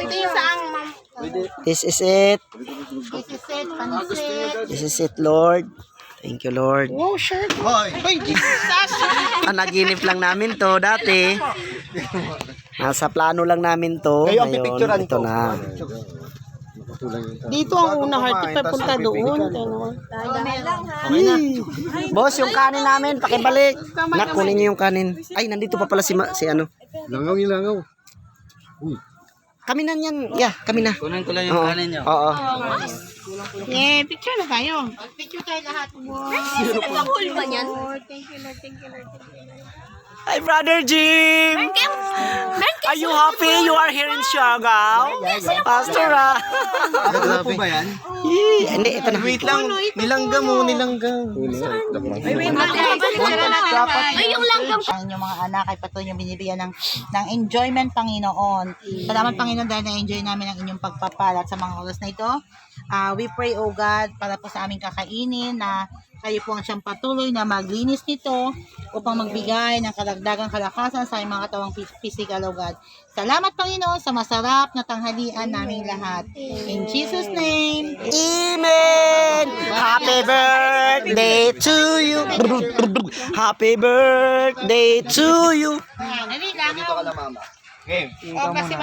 Ito yung saang, ma'am. This is it. This is it, pansit. This is it, Lord. Thank you, Lord. Wow, shirt. Ay, Jesus. Naginip lang namin to dati. Nasa plano lang namin to. Ngayon, ito na. Dito ang una heart, papunta doon. Boss, yung kanin namin, pakibalik. Nak, kunin niyo yung kanin. Ay, nandito pa pala si ano. Langaw yung langaw. Uy. Kami na yan. Yeah, kami na. Kunin ko lang yung kanin nyo. Oo. Yeah, picture na tayo. Picture tayo lahat. Wow. Pang-hul ba yan? Thank you, Lord. Thank you, Lord. Thank you, Lord. Hi, Brother Jim! Are you happy you are here in Siargao? Pastor, ah. Ano po ba yan? Hindi, ito na. Wait lang, nilanggam mo, nilanggam. Ay, yung langgam. Ang inyong mga anak ay patuloy yung binibigyan ng enjoyment, Panginoon. Salamat, Panginoon, dahil na-enjoy namin ang inyong pagpapalat sa mga oras na ito. We pray, O God, para po sa aming kakainin na kayo po ang siyang patuloy na maglinis nito upang magbigay ng karagdagang kalakasan sa aming mga katawang physical, O God. Salamat, Panginoon, sa masarap na tanghalian naming lahat. In Jesus' name, Amen! Happy birthday to you! Happy birthday to you! dali lang. Dito ka na, mama. Game. O, kasi